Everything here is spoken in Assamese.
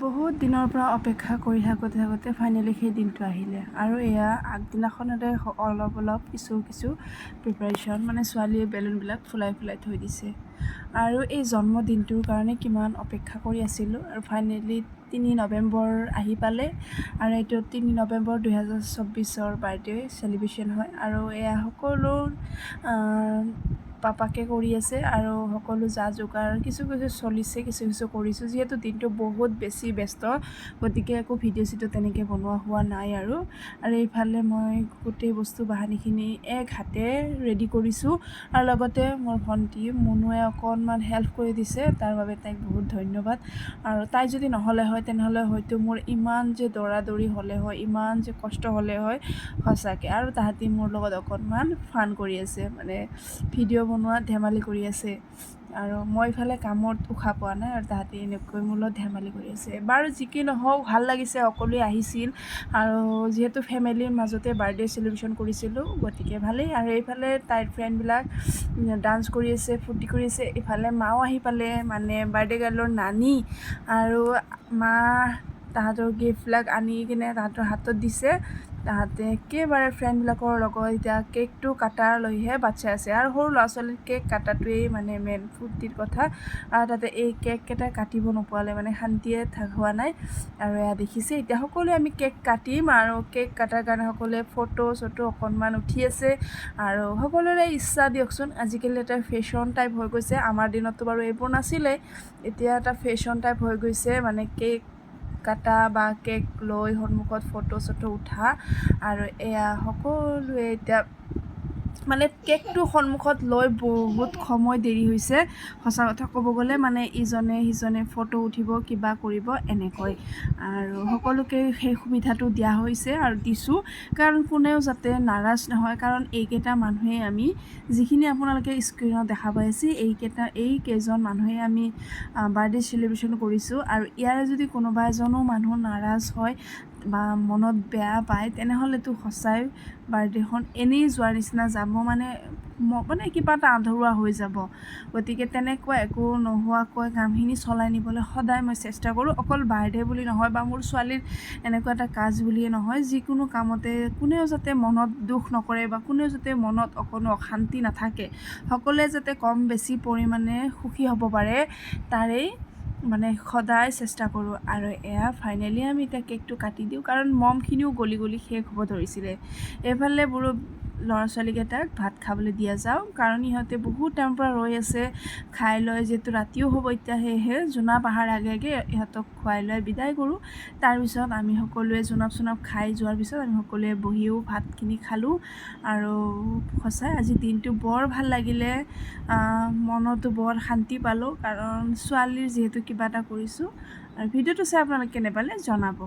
বহুত দিনৰ পৰা অপেক্ষা কৰি থাকোঁতে ফাইনেলি সেই দিনটো আহিলে আৰু এয়া আগদিনাখনতে অলপ কিছু প্ৰিপাৰেশ্যন মানে ছোৱালীয়ে বেলুনবিলাক ফুলাই থৈ দিছে আৰু এই জন্মদিনটোৰ কাৰণে কিমান অপেক্ষা কৰি আছিলোঁ আৰু ফাইনেলি 3 নৱেম্বৰ আহি পালে আৰু এইটো 3 নৱেম্বৰ 2024 বাৰ্থডে চেলিব্ৰেশ্যন হয় আৰু এয়া সকলো পাপাকে কৰি আছে আৰু সকলো যা যোগাৰ কিছু চলিছে কিছু কৰিছোঁ যিহেতু দিনটো বহুত বেছি ব্যস্ত গতিকে একো ভিডিঅ' তেনেকৈ বনোৱা হোৱা নাই আৰু এইফালে মই গোটেই বস্তু বাহানিখিনি এক হাতে ৰেডি কৰিছোঁ আৰু লগতে মোৰ ভণ্টি মুনুৱে অকণমান হেল্প কৰি দিছে তাৰ বাবে তাইক বহুত ধন্যবাদ আৰু তাই যদি নহ'লে হয় তেনেহ'লে হয়তো মোৰ ইমান যে দৌৰি হ'লে হয় ইমান যে কষ্ট হ'লে হয় সঁচাকৈ আৰু তাহাঁতি মোৰ লগত অকণমান ফান কৰি আছে মানে ভিডিঅ' বনোৱাত ধেমালি কৰি আছে আৰু মই ইফালে কামত উশাহ পোৱা নাই আৰু তাহাঁতি এনেকৈ মোৰ লগত ধেমালি কৰি আছে বাৰু যি কি নহওক ভাল লাগিছে সকলোৱে আহিছিল আৰু যিহেতু ফেমিলিৰ মাজতে বাৰ্থডে চেলিব্ৰেশ্যন কৰিছিলোঁ গতিকে ভালেই আৰু এইফালে তাইৰ ফ্ৰেণ্ডবিলাক ডান্স কৰি আছে ফূৰ্তি কৰি আছে ইফালে মাও আহি পালে মানে বাৰ্থডে গাৰ্লৰ নানি আৰু মা তাহাঁতৰ গিফ্টবিলাক আনি কিনে তাহাঁতৰ হাতত দিছে তাহাঁতে একেবাৰে ফ্ৰেণ্ডবিলাকৰ লগত এতিয়া কেকটো কাটাৰলৈহে বাচ্ছা আছে আৰু সৰু ল'ৰা ছোৱালীৰ কেক কাটাটোৱেই মানে মেইন ফূৰ্তিৰ কথা আৰু তাতে এই কেককেইটা কাটিব নোপোৱালে মানে শান্তিয়ে হোৱা নাই আৰু এয়া দেখিছে এতিয়া সকলোৱে আমি কেক কাটিম আৰু কেক কাটাৰ কাৰণে সকলোৱে ফটো অকণমান উঠি আছে আৰু সকলোৰে ইচ্ছা দিয়কচোন আজিকালি এটা ফেশ্বন টাইপ হৈ গৈছে আমাৰ দিনততো বাৰু এইবোৰ নাছিলে এতিয়া এটা ফেশ্বন টাইপ হৈ গৈছে মানে কেক কাটা বা কেক লৈ সন্মুখত ফটো উঠা আৰু এয়া সকলোৱে এতিয়া মানে কেকটো সন্মুখত লৈ বহুত সময় দেৰি হৈছে সঁচা কথা ক'ব গ'লে মানে ইজনে সিজনে ফটো উঠিব কিবা কৰিব এনেকৈ আৰু সকলোকে সেই সুবিধাটো দিয়া হৈছে আৰু দিছোঁ কাৰণ কোনেও যাতে নাৰাজ নহয় কাৰণ এইকেইটা মানুহে আমি যিখিনি আপোনালোকে স্ক্ৰীণত দেখা পাই আছে এই কেইজন মানুহে আমি বাৰ্থডে চেলিব্ৰেশ্যন কৰিছোঁ আৰু ইয়াৰে যদি কোনোবা এজনো মানুহ নাৰাজ হয় বা মনত বেয়া পায় তেনেহ'লেতো সঁচাই বাৰ্থডেখন এনেই যোৱাৰ নিচিনা যাব মানে কিবা এটা আধৰুৱা হৈ যাব গতিকে তেনেকুৱা একো নোহোৱাকৈ কামখিনি চলাই নিবলৈ সদায় মই চেষ্টা কৰোঁ অকল বাৰ্থডে বুলি নহয় বা মোৰ ছোৱালীৰ এনেকুৱা এটা কাজ বুলিয়ে নহয় যিকোনো কামতে কোনেও যাতে মনত দুখ নকৰে বা কোনেও যাতে মনত অকণো অশান্তি নাথাকে সকলোৱে যাতে কম বেছি পৰিমাণে সুখী হ'ব পাৰে তাৰেই মানে সদায় চেষ্টা কৰোঁ আৰু এয়া ফাইনেলি আমি এতিয়া কেকটো কাটি দিওঁ কাৰণ মমখিনিও গলি শেষ হ'ব ধৰিছিলে এইফালে বোলো ল'ৰা ছোৱালীকেইটাক ভাত খাবলৈ দিয়া যাওঁ কাৰণ ইহঁতে বহুত টাইমৰ পৰা ৰৈ আছে খাই লৈ যিহেতু ৰাতিও হ'ব এতিয়া সেয়েহে জোনাব অহাৰ আগে ইহঁতক খুৱাই লৈ বিদায় কৰোঁ তাৰপিছত আমি সকলোৱে জোনাব খাই যোৱাৰ পিছত আমি সকলোৱে বহিও ভাতখিনি খালোঁ আৰু সঁচাই আজি দিনটো বৰ ভাল লাগিলে মনতো বৰ শান্তি পালোঁ কাৰণ ছোৱালীৰ যিহেতু কিবা এটা কৰিছোঁ আৰু ভিডিঅ'টো চাই আপোনালোকে কেনে পালে জনাব।